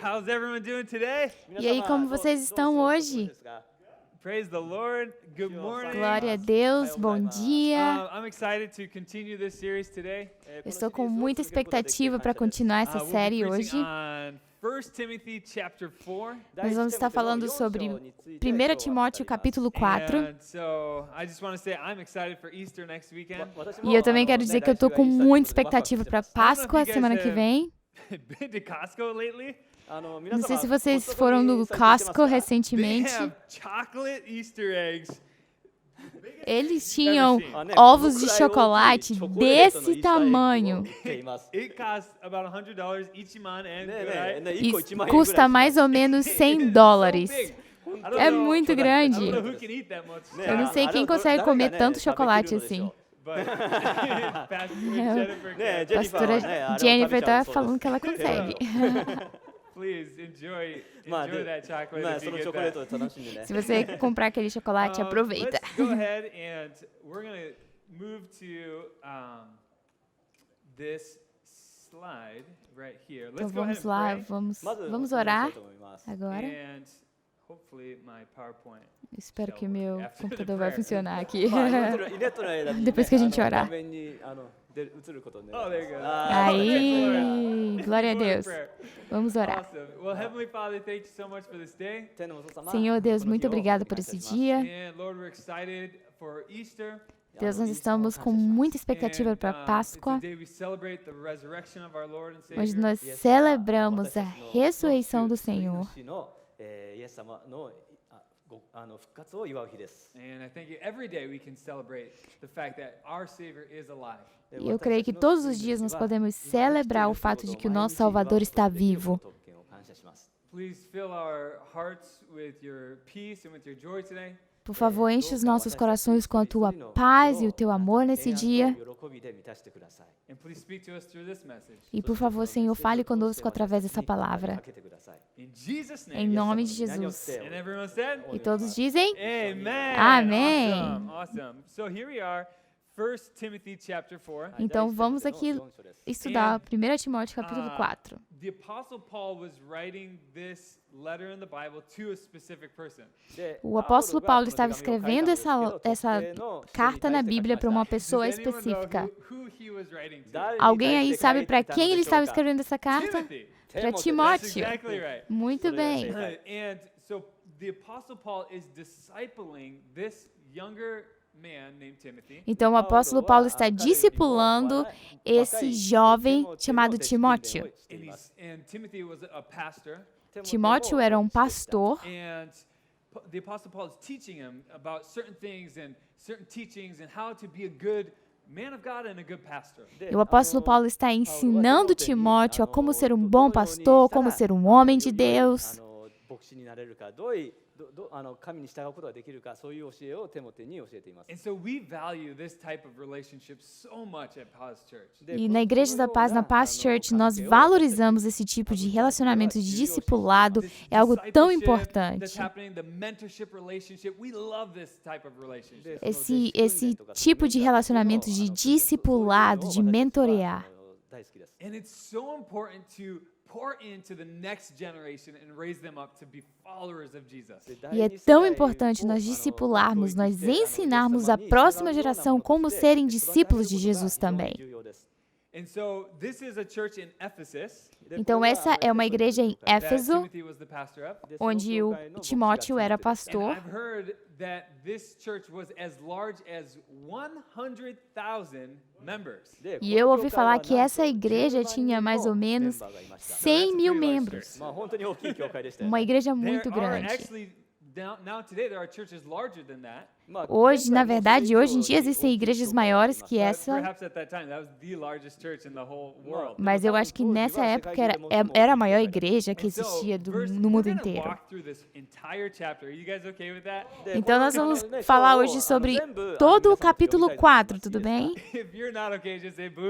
How's everyone doing today? E aí, como vocês estão hoje? Praise the Lord. Good morning. Glória a Deus, bom dia. I'm excited to continue this series today. Eu estou com muita expectativa para continuar essa We'll be série preaching hoje. on 1 Timothy chapter 4. Nós vamos estar falando sobre 1 Timóteo capítulo 4. And so I just want to say I'm excited for Easter next weekend. E eu também quero dizer que eu estou com muita expectativa para Páscoa semana que vem. Been to Costco lately? Não sei se vocês foram no Costco They recentemente. have chocolate Easter eggs. Eles tinham ovos de chocolate desse tamanho. It costs about $100 each man and right? E custa mais ou menos $100. É muito grande. I don't know who can eat that much. Eu não sei quem consegue comer tanto chocolate assim. But Pastor Jennifer, A pastora Jennifer tá falando que ela consegue. please enjoy that chocolate if you そのチョ get コレート that. を楽しんでね Se você comprar aquele chocolate, aproveita. Let's go ahead and we're going to move to this slide right here. Então Let's go ahead vamos lá, and pray. vamos orar agora. And hopefully my PowerPoint. Espero que meu After the computador vai prayer. funcionar aqui. まあイネットの間に Depois que a gente orar. 画面に映ることをね Oh, there you go. Aí, glória a Deus. Prayer. Vamos orar. Awesome. Well, Heavenly Father, thank you so much for this day. 天のお父様 Senhor Deus, この日 muito を obrigado por 感謝 esse します dia. And Lord, we're excited for Easter. Deus, nós estamos com muita expectativa And, para Páscoa. today we celebrate the resurrection of our Lord and Savior. Hoje nós celebramos a ressurreição do Senhor. 救い主のイエス様の復活を祝う日です And I think every day we can celebrate the fact that our Savior is alive. E eu creio que todos os dias nós podemos celebrar o fato de que o nosso Salvador está vivo. Please fill our hearts with your peace and with your joy today. Por favor, enche os nossos corações com a tua paz e o teu amor nesse dia. 喜びで満たしてください And please speak to us through this message. E por favor, Senhor, fale conosco através dessa palavra. かけてください In Jesus' Em name. nome de Jesus. And everyone said? E todos dizem? Amen. Amém. Awesome. Awesome. So here we are, 1 Timothy chapter 4. Então vamos aqui estudar 1 Timóteo capítulo 4. The Apostle Paul was writing this letter in the Bible to a specific person. O apóstolo Paulo estava escrevendo essa carta na Bíblia para uma pessoa Does anyone know específica. who he was writing to? Alguém aí sabe para quem ele estava escrevendo essa carta? Timothy. Para That's Timóteo. exactly right. Muito bem. And so the Apostle Paul is discipling this younger man named Timothy. Então o apóstolo Paulo está discipulando esse jovem chamado Timóteo. And Timothy was a pastor. Timóteo era um pastor. And the Apostle Paul is teaching him about certain things and certain teachings and how to be a good man of God and a good pastor. E o apóstolo Paulo está ensinando Timóteo a como ser um bom pastor, como ser um homem de Deus. 牧師になれるか神に従うことができるかそういう教えをテモテに教えています And so we value this type of relationship so much at Paz Church. E na Igreja da Paz, na Paz Church, nós valorizamos esse tipo de relacionamento de discipulado. É algo tão importante. Esse tipo de relacionamento de discipulado, de mentorear. 大好きです And it's so important to pour into the next generation and raise them up to be followers of Jesus. E é tão importante nós discipularmos, nós ensinarmos a próxima geração como serem discípulos de Jesus também. And so this is a church in Ephesus. Então essa é uma igreja em that Éfeso, Timothy was the pastor of. onde o Timóteo era And pastor. I've heard that this church was as large as 100,000 members. E eu ouvi falar que essa igreja tinha mais ou menos 100 mil membros. まあ本当に大きい教会でしたよ Uma ね igreja There muito are grande. actually now today there are churches larger than that. まあ Hoje, na verdade, hoje em dia existem igrejas maiores que essa, Perhaps at that time that was the largest church in the whole world. mas eu acho que nessa época era a maior igreja que existia no mundo inteiro. Walk through this entire chapter. Are you guys okay with that? Então nós vamos falar hoje sobre todo o capítulo 4, tudo bem? If you're not okay, just say boo.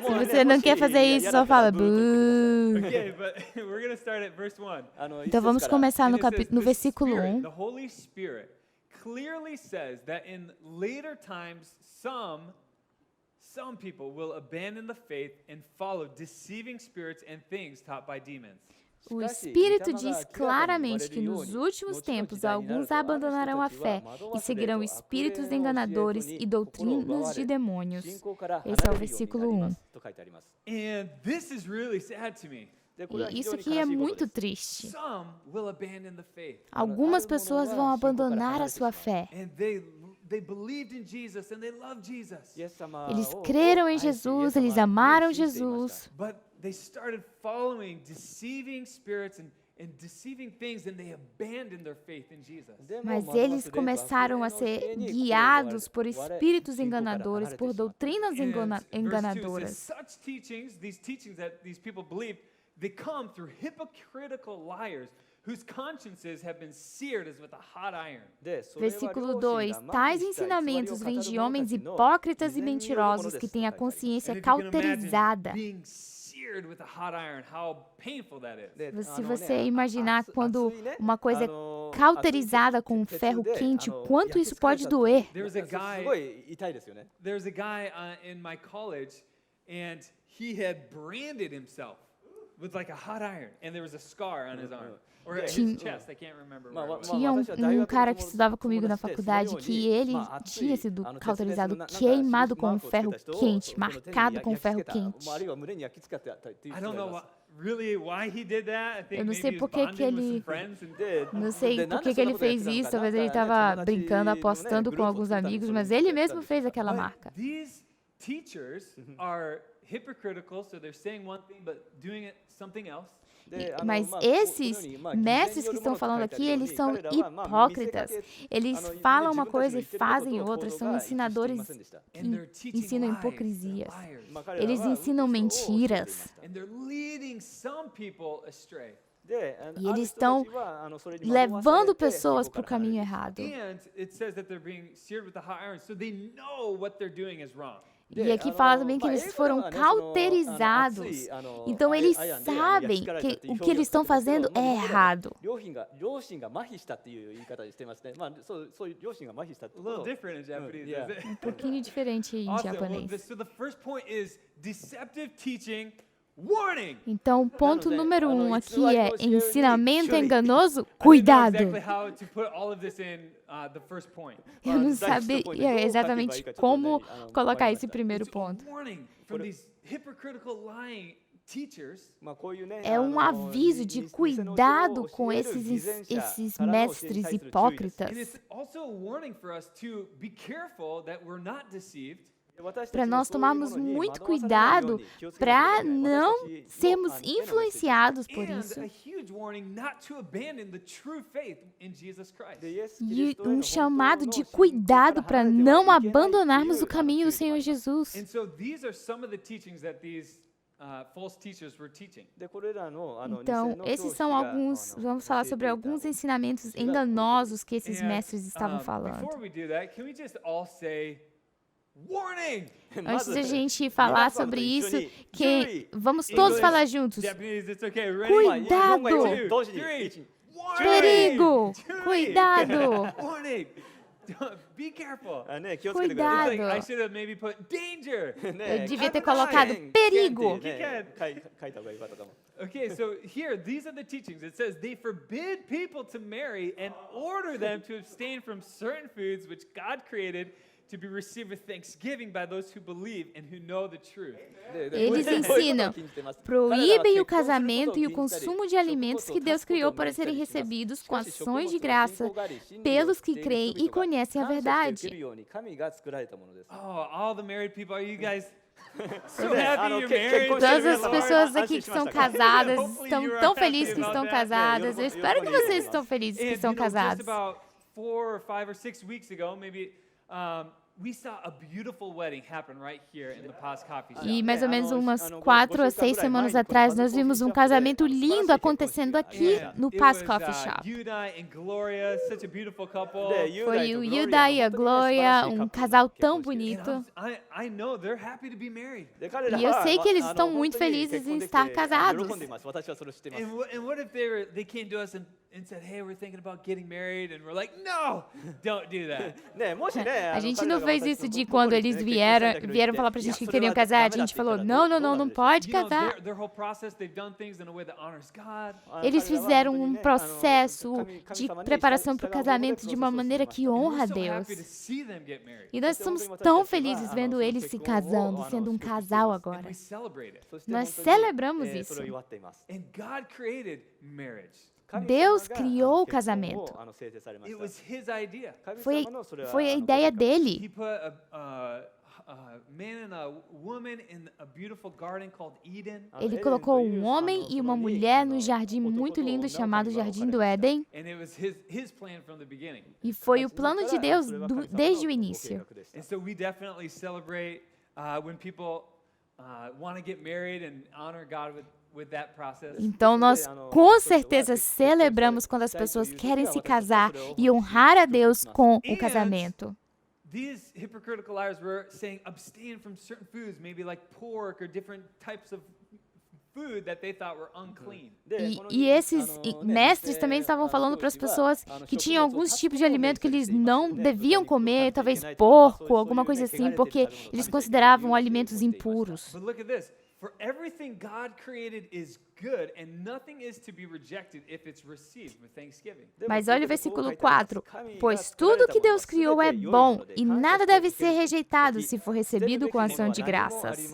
Se você não quer fazer isso, só fala "Boo". Okay, but we're going to start at verse 1. Então vamos começar And no, it says, no "The versículo Spirit, 1. The Holy Spirit clearly says that in later times some some people will abandon the faith and follow deceiving spirits and things taught by demons. O Espírito diz claramente que nos últimos tempos alguns abandonarão a fé e seguirão espíritos enganadores e doutrinas de demônios. Esse é o versículo 1. And this is really sad to me. E isso aqui é muito triste. Some will abandon the faith. Algumas pessoas vão abandonar a sua fé. And they believed in Jesus and they love Jesus. Eles creram em Jesus, eles amaram Jesus, But they started following deceiving spirits and deceiving things and they abandoned their faith in Jesus. mas eles começaram a ser guiados por espíritos enganadores, por doutrinas And verse 2 says, enganadoras. such teachings, these teachings that these people believe, they come through hypocritical liars whose consciences have been seared as with a hot iron. Versículo 2: Tais ensinamentos vêm de homens hipócritas e mentirosos que têm a consciência And if you can imagine cauterizada. being seared with a hot iron, how painful that is. Se você imaginar quando uma coisa é cauterizada com um ferro quente, o quanto isso pode doer. There's a す guy ごい痛いですよね。 There's a guy in my college, and he had branded himself with like a hot iron, and there was a scar on his arm or his chest. I can't remember. Where it was. Tinha um cara que estudava comigo na faculdade que ele tinha sido cauterizado, queimado com um ferro quente, marcado com ferro quente. あるいは胸に焼き付けてあったっていう I 人 don't がい know ます really why he did that. I think Eu não maybe sei he was por que bonding que with some ele- friends and で Não sei por que que ele fez isso, talvez ele estava brincando, apostando com alguns amigos, mas ele mesmo fez aquela marca. But these teachers are hypocritical, so they're saying one thing but doing it something else. Mas esses mestres que estão falando aqui, eles são hipócritas. Eles falam uma coisa e fazem outra, são ensinadores And they're que teaching ensinam lies. They're hipocrisias. liars. Eles ensinam mentiras. And they're leading some people astray. E eles estão levando pessoas para o caminho errado. And it says that they're being seared with a hot iron, so they know what they're doing is wrong. E aqui fala também que eles foram cauterizados. Então eles sabem que o que eles estão fazendo é errado. 良心が麻痺したっていう言い方をしてますね。まあそういう良心が麻痺したって A こと little を different in Japanese, Yeah. is it? Um pouquinho diferente em Awesome. Well, japonês. so the first point is deceptive teaching. Warning! Então, ponto número 1 aqui é ensinamento enganoso, I didn't know cuidado. exactly how to put all of this in the first point. Eu não sabia exatamente como colocar esse primeiro It's a ponto. warning from these hypocritical lying teachers. まあこういうね É um aviso de cuidado com esses mestres And hipócritas. it's also a warning for us to be careful that we're not deceived. Para nós tomarmos muito cuidado para não sermos influenciados por And isso. a huge warning not to abandon the true faith in Jesus Christ. E um chamado de cuidado para não abandonarmos o caminho do Senhor Jesus. And so these are some of the teachings that these false teachers were teaching. Então, esses são alguns, vamos falar sobre alguns ensinamentos enganosos que esses And, mestres estavam falando. Before we do that, can we just all say, warning! Antes de a gente falar sobre isso, vamos todos falar juntos. Japanese, it's okay. Ready? Cuidado! 1, 2, 3. Warning! Perigo! Cuidado! Warning! Be careful. ね気をつけてください It's Cuidado. like I should have maybe put danger. Eu devia ter colocado perigo. ね書いた方がよかったかも Okay, so here, these are the teachings. It says they forbid people to marry and order them to abstain from certain foods which God created to be received with thanksgiving by those who believe and who know the truth. Eles ensinam, proíbem o casamento e o consumo de alimentos que Deus criou para serem recebidos com ações de graça pelos que creem e conhecem a verdade. Oh, all the married people, are you guys so happy you're married? Todas as pessoas aqui que são casadas estão tão felizes que estão casadas. Eu espero que vocês estão felizes que And, estão you know, just casados. about 4 or 5 or 6 weeks ago, maybe, we saw a beautiful wedding happen right here in the Paz Coffee Shop. E mais ou menos umas 4 a 6 semanas atrás, nós vimos um casamento lindo acontecendo aqui no It Paz was, Coffee Shop. Yudai and Gloria, such a beautiful couple. Foi o Yuda e a Glória, um casal tão And bonito. I know they're happy to be married. E eu sei que eles estão muito felizes em estar casados. 私はそれを知ってます And what if they came to us and said, hey, we're thinking about getting married, and we're like, no, don't do that. ねもしね A gente não vez isso de quando eles vieram falar pra gente que queriam casar, a gente falou, não pode casar. Their whole process, they've done things in a way that honors God. Eles fizeram um processo de preparação para o casamento de uma maneira que honra a We're so Deus. happy to see them get married. E nós estamos tão felizes vendo eles se casando, sendo um casal And agora. we celebrate it. Nós celebramos isso. それを祝っています。 And God created marriage. Deus criou o casamento. It was His idea. Foi a ideia dele. He put a man and a woman in a beautiful garden called Eden. Ele colocou um homem e uma mulher num jardim muito lindo chamado Jardim do Éden. And it was his plan from the beginning. E foi o plano de Deus desde o início. And so we definitely celebrate when people want to get married and honor God with that process. Então, nós com certeza celebramos quando as pessoas querem se casar e honrar a Deus com o casamento. These hypocritical liars were saying abstain from certain foods, maybe like pork or different types of food that they thought were unclean. E esses mestres também estavam falando para as pessoas que tinham alguns tipos de alimento que eles não deviam comer, talvez porco, alguma coisa assim, porque eles consideravam alimentos impuros. But look at this. For everything God created is good, and nothing is to be rejected if it's received with thanksgiving. Mas olha o versículo 4. Pois tudo que Deus criou é bom, e nada deve ser rejeitado se for recebido com ação de graças.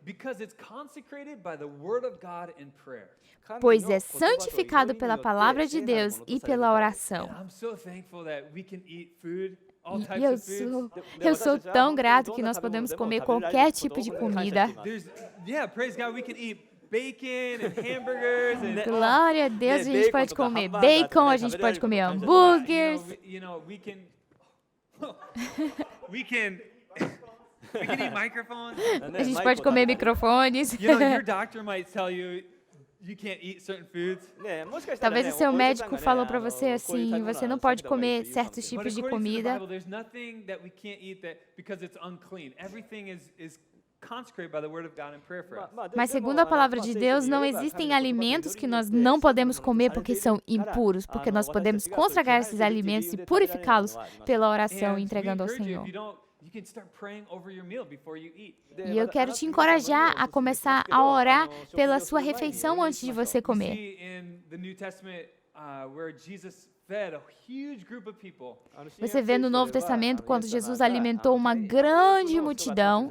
Because it's consecrated by the word of God and prayer. Pois é santificado pela palavra de Deus e pela oração. And I'm so thankful that we can eat food, all E types of foods. eu sou tão grato que nós podemos comer qualquer tipo de comida. Praise God, we can eat bacon and hamburgers and Glória a Deus, a gente pode comer bacon, a gente pode comer hambúrgueres. we can we can eat microphones. A gente pode comer microfones. Your doctor might tell you can't eat certain foods. Talvez o seu médico falou para você assim, você não pode comer certos tipos de comida. There's nothing that we can't eat that because it's unclean. Everything is consecrated by the word of God and prayer for us. Mas segundo a palavra de Deus, não existem alimentos que nós não podemos comer porque são impuros, porque nós podemos consagrar esses alimentos e purificá-los pela oração e entregando ao Senhor. E eu quero te encorajar a começar a orar pela sua refeição antes de você comer. Você vê no Novo Testamento quando Jesus alimentou uma grande multidão.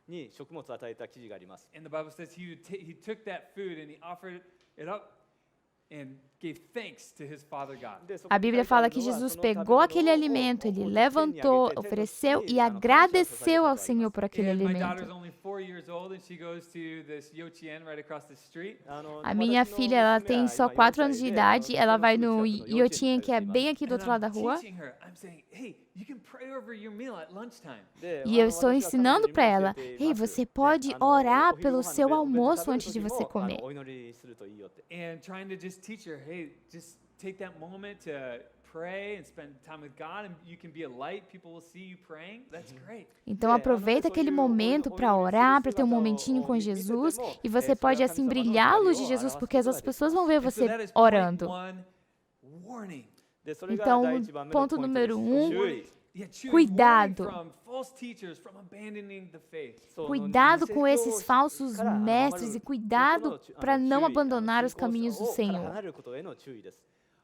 And the Bible says he took that food and he offered it up and gave thanks to his Father God. A Bíblia fala que Jesus pegou aquele alimento, ele levantou, ofereceu e agradeceu ao Senhor por aquele alimento. A minha filha, ela tem só 4 anos de idade, ela vai no Yochien, que é bem aqui do outro lado da rua. E eu estou ensinando para ela, ei, você pode orar pelo seu almoço antes de você comer. And trying to just teach her, hey, just take that moment to pray and spend time with God, and you can be a light. People will see you praying. That's great. Então aproveita aquele momento para orar, para ter um momentinho com Jesus, e você pode assim brilhar a luz de Jesus, porque as outras pessoas vão ver você orando. Então, ponto número 1. Cuidado. Cuidado com esses falsos mestres e cuidado para não abandonar os caminhos do Senhor.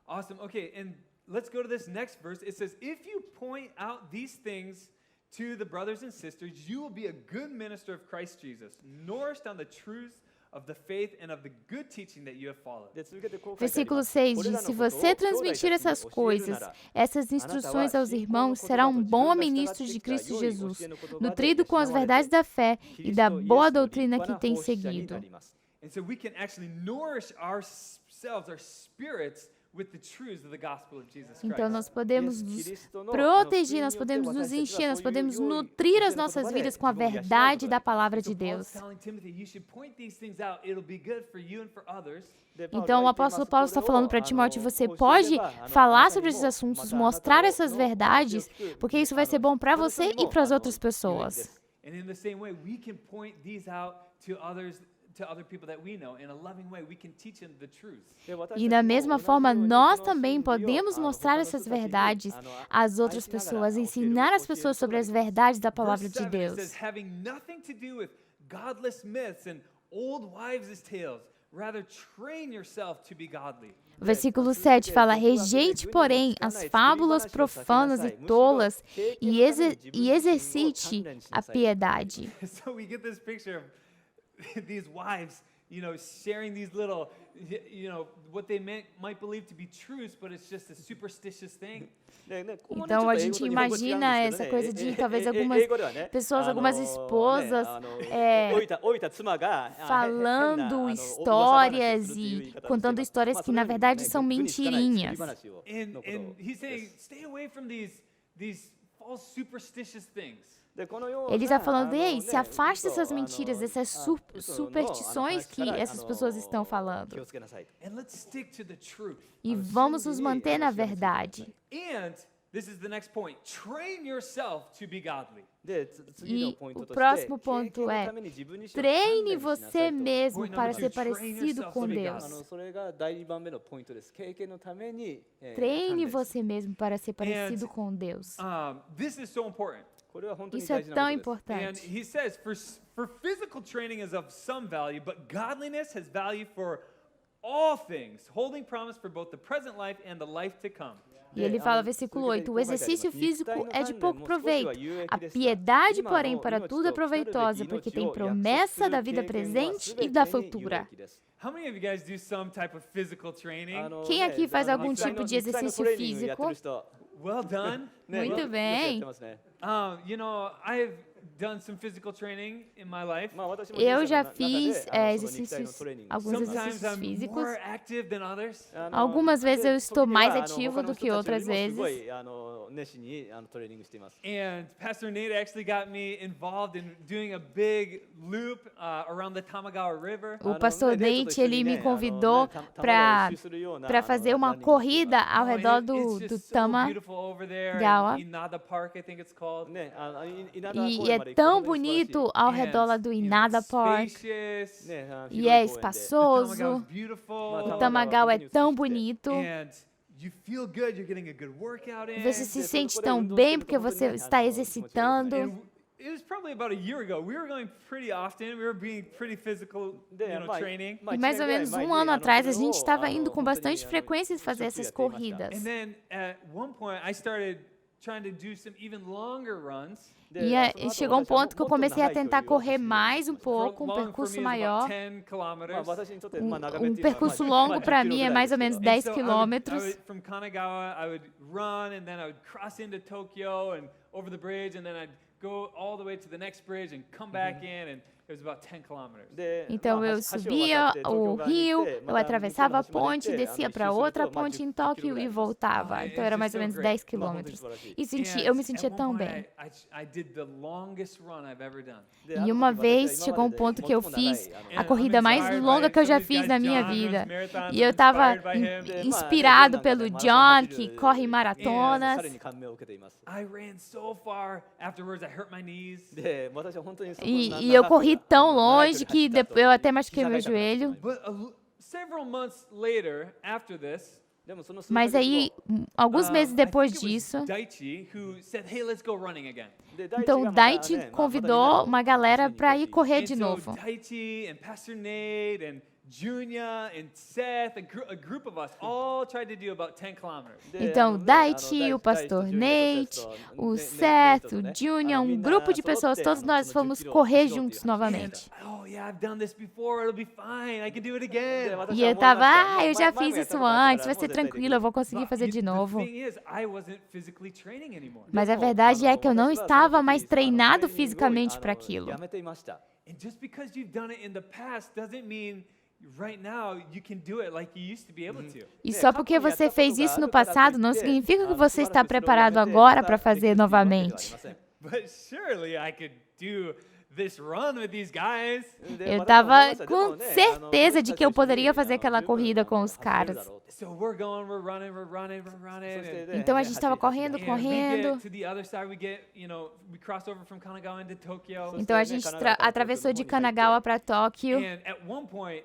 Awesome. Okay, and let's go to this next verse. It says, if you point out these things to the brothers and sisters, you will be a good minister of Christ Jesus, nourished on the truths of the faith and of the good teaching that you have followed. Versículo 6 diz, se você transmitir essas coisas, essas instruções aos irmãos, será um bom ministro de Cristo Jesus, nutrido com as verdades da fé e da boa doutrina que tem seguido. And so we can actually nourish ourselves, our spirits, with the truths of the gospel of Jesus Christ. Então nós podemos nos proteger, nós podemos nos encher, nós podemos nutrir as nossas vidas com a verdade da palavra de Deus. Então o apóstolo Paulo está falando para Timóteo, você pode falar sobre esses assuntos, mostrar essas verdades, porque isso vai ser bom para você e para as outras pessoas. And in the same way, we can point these out to others to other people that we know in a loving way. We can teach them the truth. E da mesma forma, nós também podemos mostrar essas verdades às outras pessoas, ensinar as pessoas sobre as verdades da palavra Verse de 7, it says, Deus. having nothing to do with godless myths and old wives' tales. Rather, train yourself to be godly. O versículo 7 fala: rejeite, porém, as fábulas profanas e tolas e exercite a piedade. So we get this picture of these wives, sharing these little, what they might believe to be truths, but it's just a superstitious thing. Então a gente imagina essa coisa de talvez algumas pessoas, algumas esposas falando histórias e contando histórias que na verdade são mentirinhas. And he's saying, stay away from these false superstitious things. Ele está falando, ei, se afaste dessas mentiras, dessas superstições que essas pessoas estão falando. And let's stick to the truth. E vamos nos manter na verdade. And this is the next point. Train yourself to be godly. E o próximo ponto é: treine você mesmo para ser parecido com Deus. Treine você mesmo para ser parecido com Deus. This is so important. Isso é tão And importante. he says, for physical training is of some value, but godliness has value for all things, holding promise for both the present life and the life to come. E ele fala, versículo 8, o exercício físico é de pouco proveito. A piedade, porém, para tudo é proveitosa, porque tem promessa da vida presente e da futura. How many of you guys do some type of physical training? Quem aqui faz algum tipo de exercício físico? Well done. Muito bem. I've done some physical training in my life. Eu já fiz alguns Sometimes exercícios I'm físicos. more active than others. Algumas vezes eu estou mais ativo do que outras vezes. And Pastor Nate actually got me involved in doing a big loop around the Tamagawa River. O pastor Nate, ele me convidou para fazer uma corrida ao redor do Tamagawa. Inada Park, I think it's called. E é tão bonito ao redor lá do Inada Park. E é espaçoso. O Tamagawa é tão bonito. Você se sente tão bem porque você está exercitando. It was probably about a year ago. We were going pretty often. We were being pretty physical, training. E mais ou menos um ano atrás, a gente estava indo com bastante frequência fazer essas corridas. And then at one point, I started trying to do some even longer runs. E chegou um ponto que eu comecei a tentar correr mais um pouco, um percurso maior. Um percurso longo para mim é mais ou menos 10 quilômetros. From Kanagawa, I would run and then I would cross into Tokyo and over the bridge and then I'd go all the way to the next bridge and come back in, and it was about 10 kilometers. Então eu subia o rio, eu atravessava a ponte, descia para outra ponte em Tóquio e voltava. Então era mais ou menos 10 quilômetros. E eu me sentia tão bem. E uma vez chegou um ponto que eu fiz a corrida mais longa que eu já fiz na minha vida. E eu estava inspirado pelo John, que corre maratonas. E eu corri tão longe que eu até machuquei meu joelho. Mas aí, alguns meses depois disso, então o Daichi convidou uma galera para ir correr de novo. Junya and Seth, a group of us, all tried to do about 10 kilometers. Então, Daichi, o pastor Nate, o Seth, o Junya, um grupo de pessoas, todos nós fomos correr juntos novamente. E eu estava, eu já fiz isso antes, vai ser tranquilo, eu vou conseguir fazer de novo. Mas a verdade é que eu não estava mais treinado fisicamente para aquilo. And just because you've done it in the past doesn't mean right now you can do it like you used to be able to. E só porque você fez isso no passado não significa que você está preparado agora para fazer novamente. But surely I could do this run with these guys. Eu estava com certeza de que eu poderia fazer aquela corrida com os caras. So we're going, we're running. And Então a gente estava correndo, we correndo. get to the other side, we cross over from Kanagawa into Tokyo. Então a gente atravessou de Kanagawa para Tóquio. And at one point,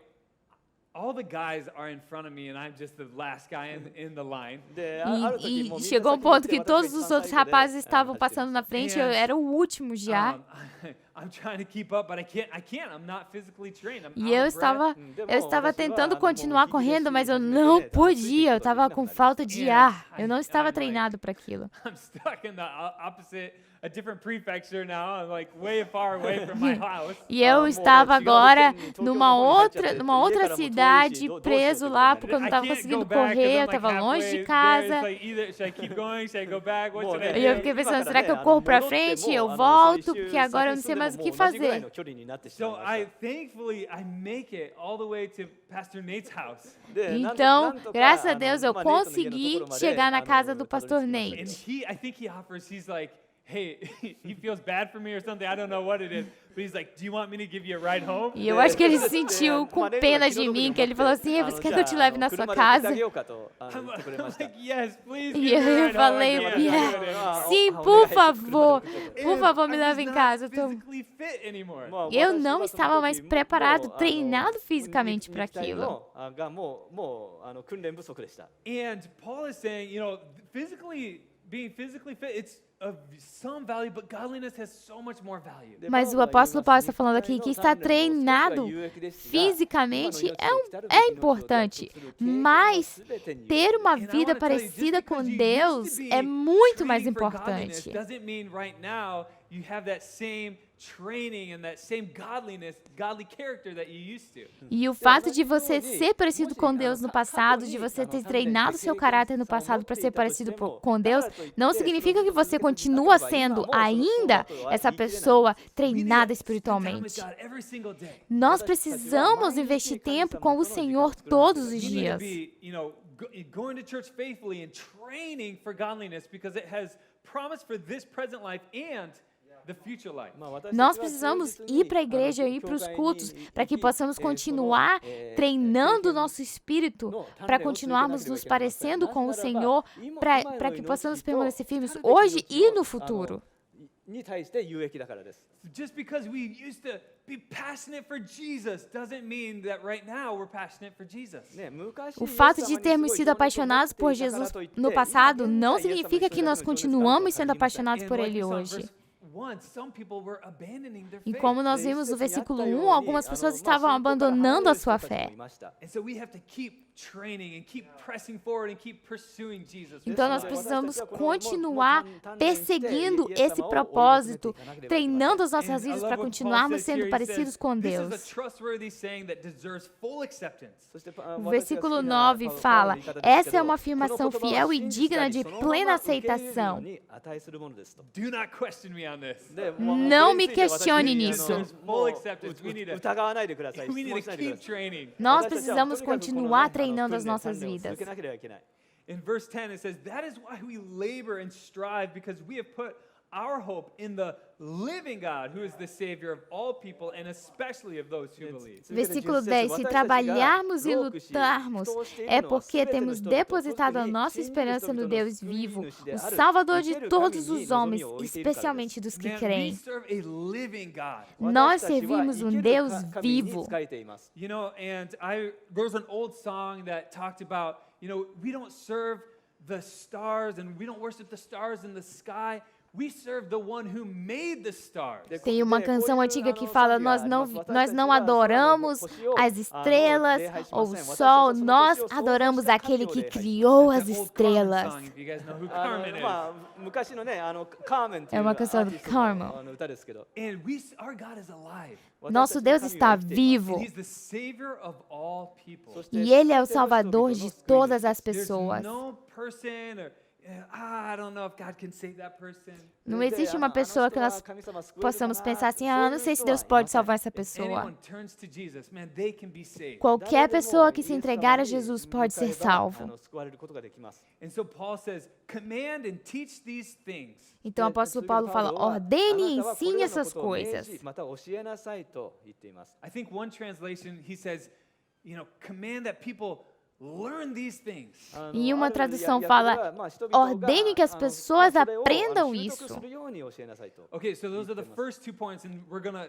all the guys are in front of me and I'm just the last guy in the line. E chegou um ponto que todos os outros rapazes estavam passando na frente, eu era o último já. I'm trying to keep up, but I can't. I'm not physically trained. I'm E eu estava tentando continuar correndo, mas eu não podia, eu estava com falta de ar. Eu não estava treinado para aquilo. I'm stuck in the a different prefecture now. I'm like way far away from my house. E eu estava agora numa outra cidade, preso lá, porque eu não estava conseguindo correr, eu estava longe de casa. E eu fiquei pensando, será que eu corro para frente? Eu volto, porque agora eu não sei mais o que fazer. So thankfully I make it all the way to Pastor Nate's house. Então, graças a Deus, eu consegui chegar na casa do pastor And Nate. I think he offers, he's like, hey, he feels bad for me or something. I don't know what it is. But he's like, do you want me to give you a ride home? E eu acho que ele se sentiu com pena de mim, que ele falou assim, você quer que eu te leve na sua casa? I'm like, yes, please. E eu falei, sim, por favor me leve em casa. Eu não estava mais preparado, treinado fisicamente para aquilo. And Paul is saying, being physically fit, it's of some value, but godliness has so much more value. Mas o apóstolo Paulo está falando aqui que estar treinado fisicamente é importante, mas ter uma vida parecida com Deus é muito mais importante. Doesn't mean right now you have that same training and that same godly character that you used to. E o fato de você ser parecido com Deus no passado, de você ter treinado seu caráter no passado para ser parecido com Deus, não significa que você continua sendo ainda essa pessoa treinada espiritualmente. Nós precisamos investir tempo com o Senhor todos os dias. Going to church faithfully and training for godliness because it has promise for this present life and the future life. Nós precisamos ir para a igreja, ir para os cultos, para que possamos continuar treinando o nosso espírito, para continuarmos nos parecendo com o Senhor, para que possamos permanecer firmes hoje e no futuro. Just because we used to be passionate for Jesus doesn't mean that right now we're passionate for Jesus. O fato de termos sido apaixonados por Jesus no passado não significa que nós continuamos sendo apaixonados por Ele hoje. E como nós vimos no versículo 1, algumas pessoas estavam abandonando a sua fé. Então nós precisamos continuar perseguindo esse propósito, treinando as nossas vidas para continuarmos sendo parecidos com Deus. O versículo 9 fala, essa é uma afirmação fiel e digna de plena aceitação. Não me questione nisso. Nós precisamos continuar treinando as nossas vidas. In verse 10 it says, that is why we labor and strive because we have put our hope in the living God, who is the Savior of all people and especially of those who believe. Versículo 10, se trabalharmos e lutarmos, é porque temos depositado a nossa esperança no Deus vivo, o Salvador de todos os homens, especialmente dos que creem. Nós servimos um Deus vivo. You know, and there's an old song that talked about, we don't serve the stars and we don't worship the stars in the sky. We serve the one who made the stars. Tem uma canção antiga que fala, nós não adoramos as estrelas ou o sol, nós adoramos aquele que criou as estrelas. É uma canção do Carmen. Nosso Deus está vivo. E Ele é o Salvador de todas as pessoas. I don't know if God can save that person. Não existe uma pessoa que nós possamos pensar assim, não sei se Deus pode salvar essa If pessoa. anyone turns to Jesus, man, they can be saved. Qualquer pessoa que se entregar a Jesus pode ser salvo. 救われることができます。 And so Paul says, command and teach these things. Então o apóstolo Paulo fala, ordene e ensine essas coisas. また教えなさいと言っています。 I think one translation, he says, command that people learn these things. E uma tradução fala, ordene que as pessoas aprendam isso. Okay, so those are the first 2 points, and we're going to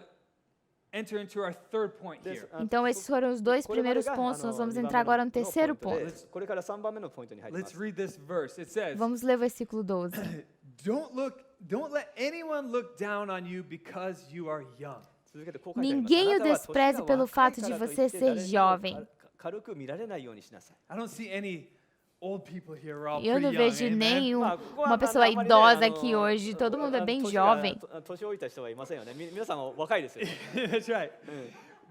enter into our third point here. Então esses foram os dois primeiros pontos, nós vamos entrar agora no terceiro ponto. これから3番目のポイントに入りま Let's す。 read this verse. It says, Vamos ler o versículo 12. Don't let anyone look down on you because you are young. 続けてこう書いてあります。 Ninguém o あなたは despreze pelo fato de 年が若いからといって você ser jovem. 軽く見られないようにしなさい。 I don't see any old people here. We're all Eu pretty não young. vejo Amen? uma pessoa idosa aqui hoje, todo mundo é bem jovem. 年老いた人はいませんよね。皆さんは若いですよ。 That's right.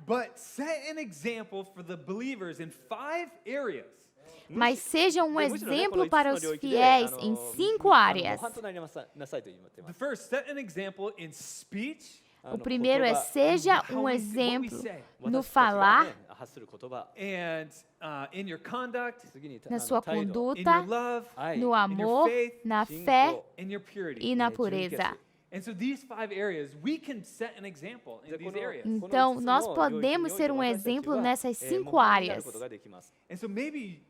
But set an example for the believers in 5 areas. Mas seja um exemplo para os fiéis em 5 áreas. 模範となりなさいと言ってま The す。 first, set an example in speech O primeiro é seja um exemplo no falar, 発する言葉。 and in your conduct, 次に na sua 態度 in your conduta, love, no amor, na fé in your purity. e na pureza. And so these 5 areas, we can set an example in these areas. Então, nós podemos ser um exemplo nessas 5 áreas. And so maybe,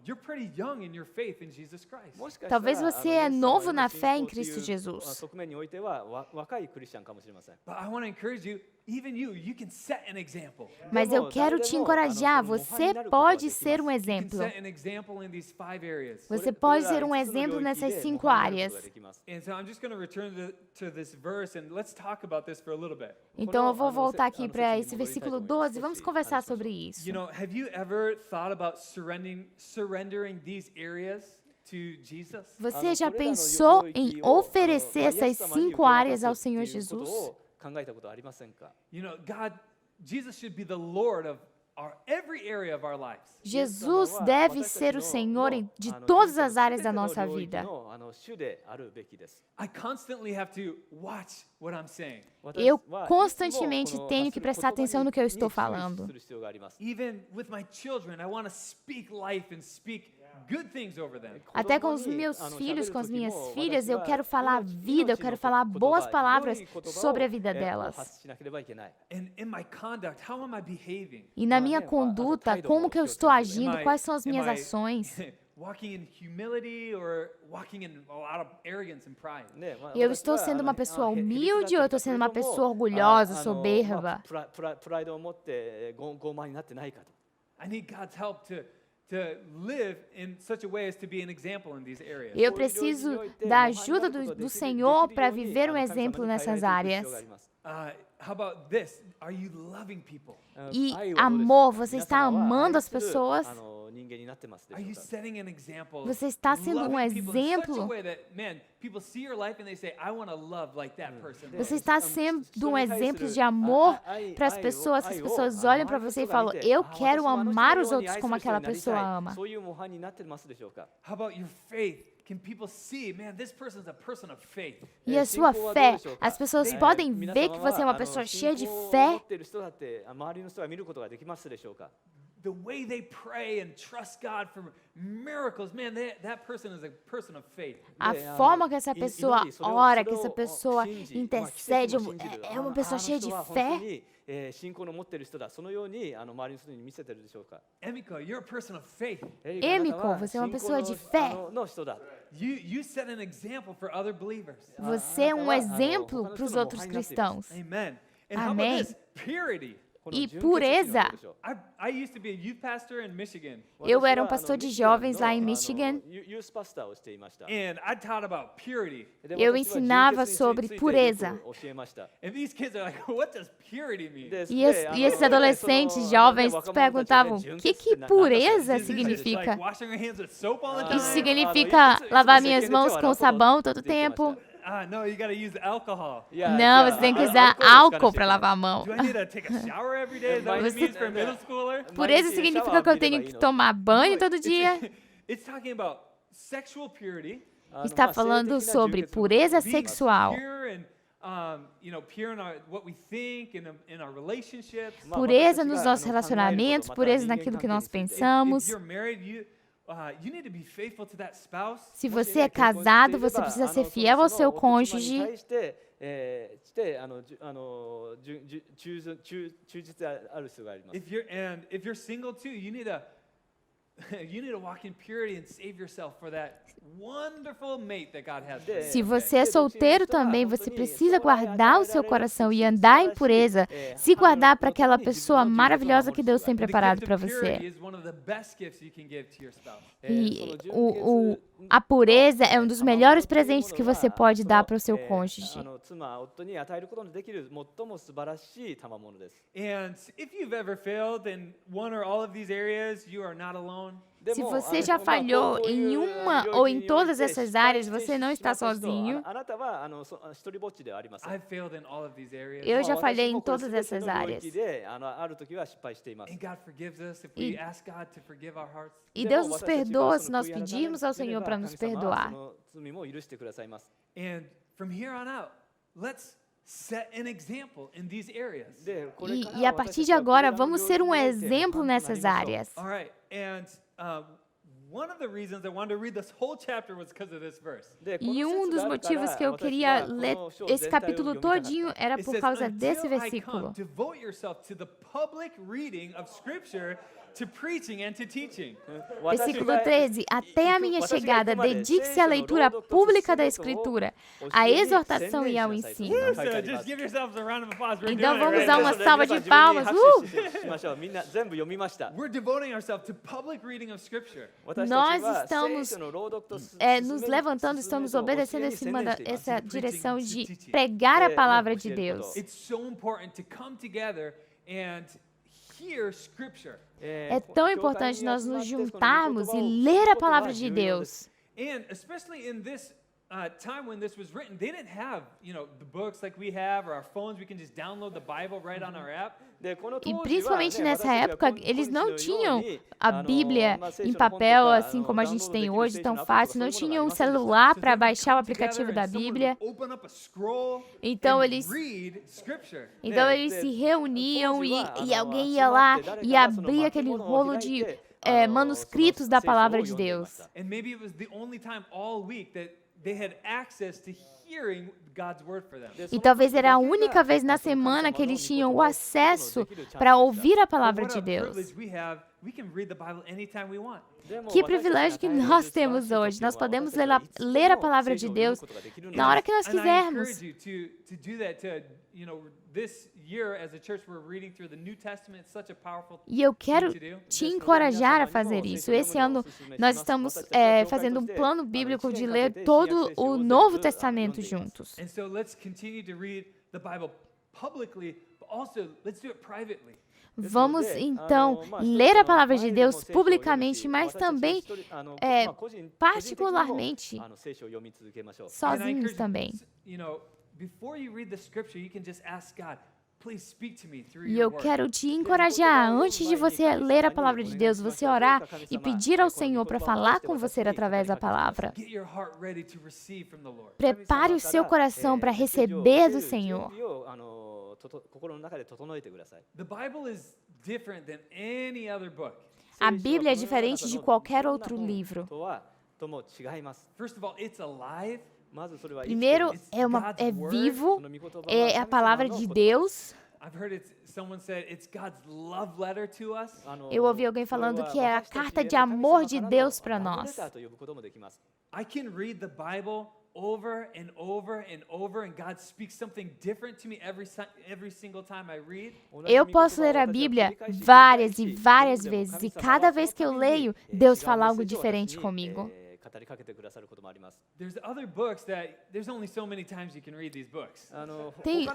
you're pretty young in your faith in Jesus Christ. Talvez você é novo na fé em Cristo Jesus. 側面においては若いクリスチャンかもしれません。 But I want to encourage you, even you can set an example. Mas eu quero te encorajar, você pode ser um You can exemplo. set an example in these 5 areas. Você pode ser um exemplo nessas 5 áreas. And so I'm just going to return to this verse and let's talk about this for a little bit. Então eu vou voltar aqui para esse versículo 12 e vamos conversar sobre isso. Have you ever thought about surrendering these areas to Jesus? Você já pensou em oferecer essas 5 áreas ao Senhor Jesus? 考えたことありませんか？ Jesus should be the Lord of every area of our lives. Jesus deve ser o Senhor de todas as áreas da nossa vida. 主であるべきです。 I constantly have to watch what I'm saying. Eu constantemente tenho que prestar atenção no que eu estou falando. Even with my children, I want to speak life and speak good things over them. Até com os meus filhos, com as minhas filhas, eu quero falar vida, eu quero falar boas palavras sobre a vida delas. And in my conduct, how am I behaving? E na minha conduta, como que eu estou agindo, quais são as minhas ações? Walking in humility or walking in a lot of arrogance and pride? Eu estou sendo uma pessoa humilde ou eu estou sendo uma pessoa orgulhosa, soberba? プライドを持って傲慢になってないかと。 I need God's help to live in such a way as to be an example in these areas. Eu preciso da ajuda do Senhor para viver um exemplo nessas áreas. How about this? Are you loving people? E amor, você está amando as pessoas? 人間になってますで Are しょ you うか？ setting an example? Você está sendo loving people in such a exemplo? way that, man, people see your life and they say, I want to love like that person. Você está sendo um exemplo de amor para as pessoas, que as pessoas olham para você e falam, eu quero amar os outros como aquela pessoa ama. そういう模範になってますでしょうか？ How about your faith? Can people see, man, this person's a person of faith? E a sua fé, as pessoas podem ver que você é uma pessoa cheia de fé. 持っている人だって周りの人が見ることができますでしょうか？ The way they pray and trust God for miracles, man, that person is a person of faith. A forma que essa pessoa ora, que essa pessoa intercede, é uma pessoa cheia de fé. 信仰の持っている人だ。そのように周りの人に見せているでしょうか？ Emiko, you're a person of faith. Emiko, você é uma pessoa de fé. の人だ。 You set an example for other believers. Você é um exemplo para os outros cristãos. Amen. And how about Amém. this? Purity. E pureza. I used to be a youth pastor in Michigan, Eu era um pastor de jovens lá em Michigan. ユースパスターをしていました。 and I taught about purity. Eu ensinava sobre pureza. 教えました。 And these kids are like, what does purity mean? E esses adolescentes jovens perguntavam, o que pureza Is this significa? like washing our hands with soap all the time? Isso significa lavar minhas mãos com sabão todo tempo? No, you gotta use alcohol. Não, você tem que usar álcool para lavar a mão. Do I need to take a shower every day? Is that what it means for a middle schooler? Pureza significa que eu tenho que tomar banho todo dia? It's talking about sexual purity. Está falando sobre pureza sexual, Pure and, pure in what we think, in our relationships. pureza nos nossos relacionamentos, pureza naquilo que nós If pensamos. you're married, you need to be faithful to that spouse. Se você é casado, você precisa ser fiel ao seu cônjuge. 忠実である必要があります。 If you're single too, you need to walk in purity and save yourself for that wonderful mate that God has for you. Se você é solteiro também, você precisa guardar o seu coração e andar em pureza, se guardar para aquela pessoa maravilhosa que Deus tem preparado para você. Is one of the best gifts you can give to your spouse. E a pureza é um dos melhores presentes que você pode dar para o seu cônjuge. 妻、夫に与えることのできる最も素晴らしい賜物です。 And if you've ever failed in one or all of these areas, you are not alone. Se você já falhou em uma ou em todas essas áreas, você não está sozinho. あなたは一人ぼっちではありません。 I've failed in all of these areas. Eu já falhei em todas essas 私もこれ全ての領 áreas. 域である時は失敗しています。 And God forgives us if we ask God to forgive our hearts. E Deus nos perdoa se nós pedirmos ao Senhor para nos perdoar. その罪も許してくださいます。 And from here on out, let's set an example in these areas. で、これから E a partir de agora, vamos ser um exemplo nessas áreas. All right. And one of the reasons I wanted to read this whole chapter was because of this verse. E dos motivos que eu queria ler esse capítulo todinho era It por says, causa desse "Until I versículo. come, devote yourself to the public reading of Scripture, to preaching and to teaching." Versículo 13. Até a minha chegada, dedique-se à leitura pública da Escritura, à exortação e ao ensino. So just give yourselves a round of applause. We're Então doing it, vamos right? dar uma salva de palmas. しましょう。みんな全部読みました。 We're devoting ourselves to public reading of Scripture. 私たち Nós は estamos 聖書の朗読と進nos める levantando, estamos obedecendo 教えに専念しています essa direção de pregar a palavra de Deus. It's so important to come together and hear Scripture. É tão importante nós nos juntarmos e ler a palavra de Deus. And especially in this time when this was written, they didn't have, the books like we have or our phones. We can just download the Bible right on our app. E principalmente nessa época, eles não tinham a Bíblia em papel, assim como a gente tem hoje, tão fácil. Não tinham um celular para baixar o aplicativo da Bíblia. Então eles se reuniam e alguém ia lá e abria aquele rolo de manuscritos da palavra de Deus. And maybe it was the only time all week that they had access to hearing God's word for them. E talvez era a única vez na semana que eles tinham o acesso para ouvir a palavra de Deus. Que privilégio que nós temos hoje. Nós podemos ler a palavra de Deus na hora que nós quisermos. E eu quero te encorajar a fazer isso. Esse ano nós estamos fazendo um plano bíblico de ler todo o Novo Testamento juntos. Vamos então ler a palavra de Deus publicamente, mas também particularmente, sozinhos também. E eu quero te encorajar, antes de você ler a palavra de Deus, você orar e pedir ao Senhor para falar com você através da palavra. Prepare o seu coração para receber do Senhor. A Bíblia é diferente de qualquer outro livro. Primeiro, é vivo, é a palavra de Deus. Eu ouvi alguém falando que é a carta de amor de Deus para nós. I can read the Bible over and over and over, and God speaks something different to me every single time I read. Eu posso ler a Bíblia várias e várias vezes, e cada vez que eu leio, Deus fala algo diferente comigo. There's other books that there's only so many times you can read these books. Tem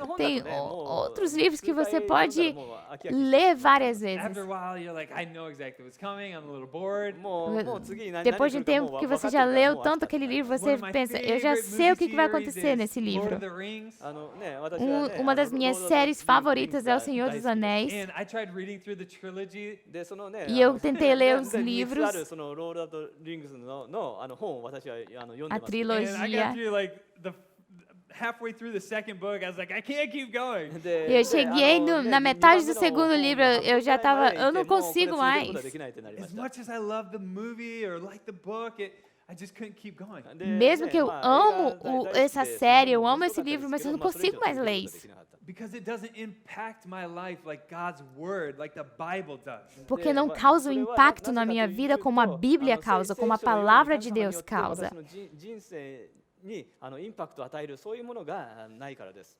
outros livros que você pode ler várias vezes. After a while, you're like, I know exactly what's coming. I'm a little bored. Depois de um tempo que você já leu tanto aquele livro, você pensa, eu já sei o que vai acontecer nesse livro. Uma das minhas séries favoritas é O Senhor dos Anéis. E eu tentei ler os livros. 本を私は読んで A ます。 And I got trilogia. through like halfway through the second book, I was like, I can't keep going. でEu cheguei na metade do segundo livro, eu já estava, eu não consigo mais. As much as I love the movie or like the book, I just couldn't keep going. Mesmo que eu amo essa série, eu amo esse livro, mas eu não consigo mais ler isso. Because it doesn't impact my life like God's word, like the Bible does. Porque não causa o impacto na minha vida como a Bíblia causa, como a palavra de Deus causa. 人生にインパクトを与えるそういうものがないからです。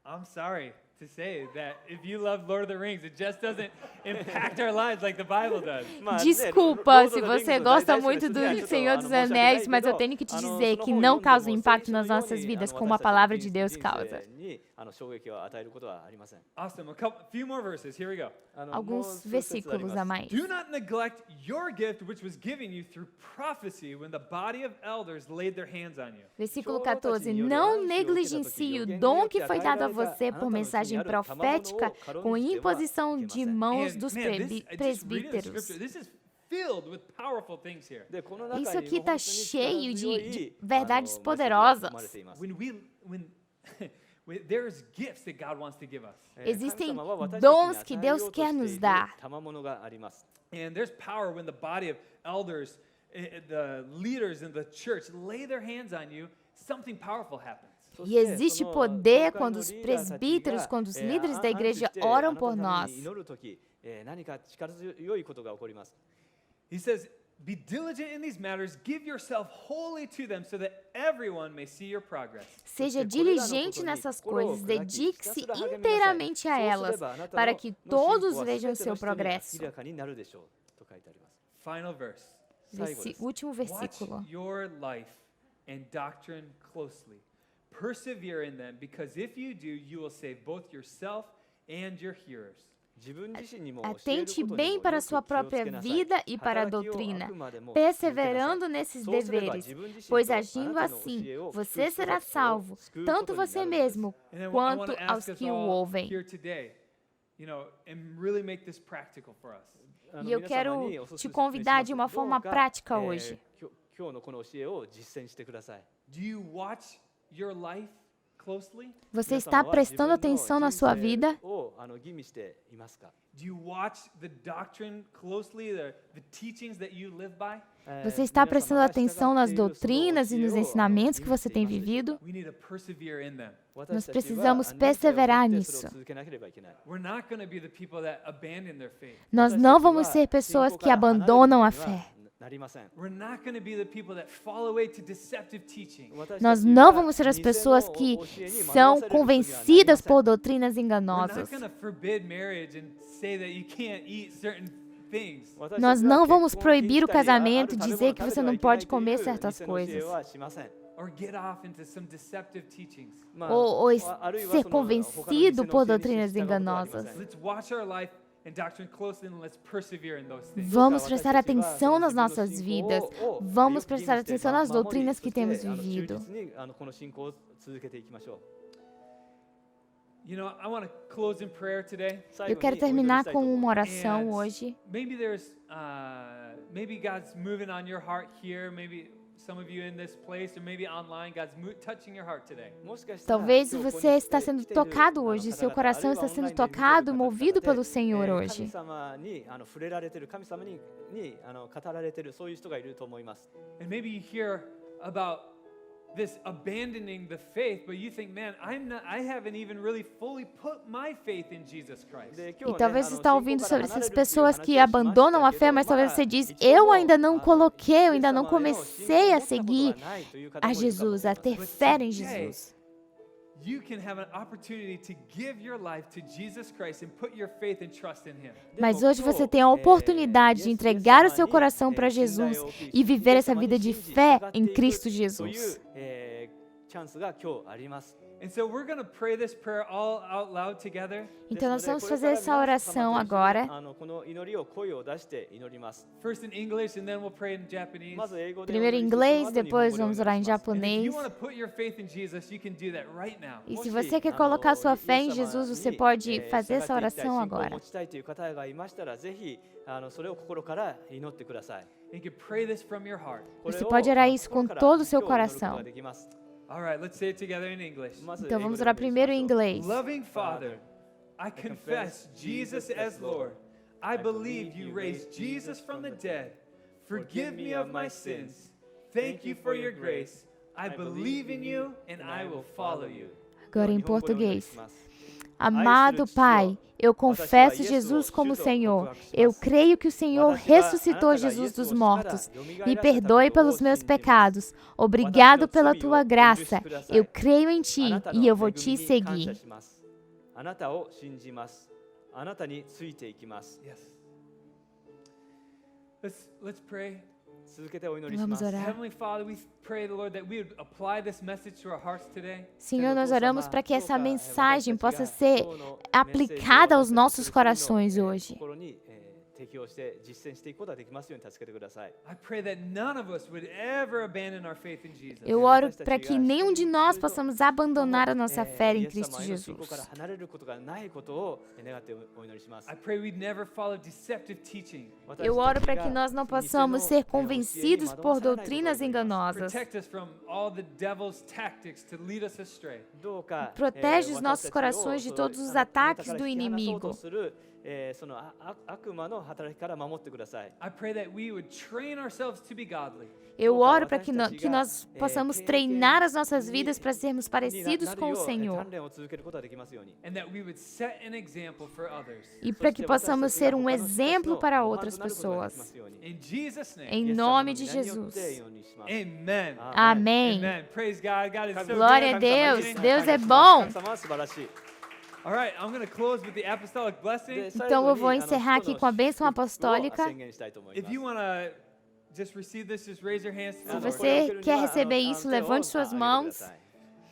I'm sorry to say that if you love Lord of the Rings, it just doesn't impact our lives like the Bible does. Desculpa se você gosta muito do Senhor dos Anéis, mas eu tenho que te dizer que não causa impacto nas nossas vidas como a palavra de Deus causa. 衝撃を与えることはありません。 Awesome. Few more verses. Here we go. Alguns versículos a mais. Do not neglect your gift, which was given you through prophecy when the body of elders laid their hands on you. Versículo 14. Não negligencie o dom que foi dado a você por mensagem profética com imposição de mãos dos presbíteros. This is filled with powerful things here. Isso aqui está cheio de verdades poderosas. There's gifts that God wants to give us. Existem dons que Deus quer nos dar. And there's power when the body of elders, the leaders in the church lay their hands on you, something powerful happens. E existe poder quando os presbíteros, quando os líderes da igreja oram por nós. He says, be diligent in these matters, give yourself wholly to them so that everyone may see your progress. Seja diligente nessas coisas, dedique-se inteiramente a elas, para que todos vejam seu progresso. Final verse. Último versículo. Watch your life and doctrine closely. Persevere in them, because if you do, you will save both yourself and your hearers. Atente bem para a sua própria vida e para a doutrina, perseverando nesses deveres, pois agindo assim, você será salvo, tanto você mesmo quanto aos que o ouvem. E eu quero te convidar de uma forma prática hoje. Você está prestando atenção na sua vida? Você está prestando atenção nas doutrinas e nos ensinamentos que você tem vivido? Nós precisamos perseverar nisso. Nós não vamos ser pessoas que abandonam a fé. Nós não vamos ser as pessoas que são convencidas por doutrinas enganosas. Nós não vamos proibir o casamento e dizer que você não pode comer certas coisas. Ou ser convencido por doutrinas enganosas. Vamos prestar atenção nas nossas vidas. Vamos prestar atenção nas doutrinas que temos vivido. Eu quero terminar com uma oração hoje. Maybe God's moving on your heart here, maybe some of you in this place, or maybe online, God's touching your heart today. Talvez você está sendo tocado hoje, seu coração está sendo tocado, movido pelo Senhor hoje. And maybe you hear about this abandoning the faith, but you think, man, I haven't even really fully put my faith in Jesus Christ. E talvez você está ouvindo sobre essas pessoas que abandonam a fé, mas talvez você diz, eu ainda não coloquei, eu ainda não comecei a seguir a Jesus, a ter fé em Jesus. You can have an opportunity to give your life to Jesus Christ and put your faith and trust in Him. Mas hoje você tem a oportunidade de entregar o seu coração para Jesus e viver essa vida de fé em Cristo Jesus. チャンスが今日あります。 And so we're going to pray this prayer all out loud together. Então nós vamos fazer essa oração agora. この祈りを声を出して祈ります。 First in English, and then we'll pray in Japanese. まず英語で Primeiro em お祈りして、 inglês, その後 depois 日本語 vamos でお orar 祈 em りします。 And if you japonês. want to put your faith in Jesus, you can do that right now. E se você quer colocar sua fé em Jesus, você pode fazer essa oração 信仰を agora. 持ちたいという方がいましたら、ぜひそれを心から祈ってください。 And you can pray this from your heart. これを Você pode orar isso com 心から todo o seu 今日祈ること coração. ができます。 All right, let's say it together in English. まず Então 英語 vamos で orar お祈りしましょう。 primeiro em inglês. Loving Father, I confess Jesus as Lord. I believe you raised Jesus from the dead. Forgive me of my sins. Thank you for your grace. I believe in you and I will follow you. Agora em 日本語でお祈り português. します。 Amado Pai, eu confesso Jesus como Senhor. Eu creio que o Senhor ressuscitou Jesus dos mortos. Me perdoe pelos meus pecados. Obrigado pela tua graça. Eu creio em ti e eu vou te seguir. あなたを信じます。あなたについていきます。 Yes. Let's pray. 続けてお祈りします。 Vamos orar. Heavenly Father, we pray, Lord, that we would apply this message to our hearts today. Senhor, nós oramos para que essa mensagem possa ser aplicada aos nossos corações hoje. 心に適応して実践していくことができますように助けてください。 I pray that none of us would ever abandon our faith in Jesus. Eu oro para que nenhum de nós possamos abandonar a nossa fé em Cristo イエス様への信仰 Jesus. から離れることがないことを願ってお祈りします。 I pray we'd never follow deceptive teaching. Eu oro para que nós não possamos ser convencidos por doutrinas enganosas. Protect us from all the devil's tactics to lead us astray. どうか Protege os nossos corações de todos os ataques do inimigo. その悪魔の働きから守ってください。 I pray that we would train ourselves to be godly. Eu oro para que nós possamos treinar as nossas vidas para sermos parecidos com o Senhor. 鍛錬を続けることができますように。 And that we would set an example for others. E para que possamos ser um exemplo para outras pessoas. In Jesus' name. Em nome de Jesus. Amen. Amém. Amen. Praise God. God is so Glória a good. Deus. Deus é bom. 神様は素晴らしい。 All right, I'm going to close with the apostolic blessing. Então eu vou encerrar aqui com a bênção apostólica. If you want to just receive this, just raise your hands to Se the Lord. você quer receber isso, levante suas mãos.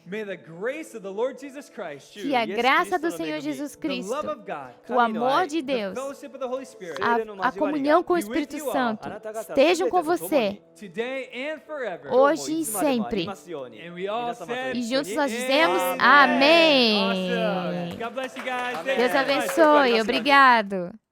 May the grace of the Lord Jesus Christ, Que a graça do Senhor Jesus the Cristo, love of God, o amor de the Deus, fellowship of the Holy Spirit, a comunhão com o Espírito Santo estejam com você today and forever. hoje e sempre. And we all said, E juntos nós dizemos amém. Awesome. God bless you guys. Thank you Deus so much. abençoe. Obrigado.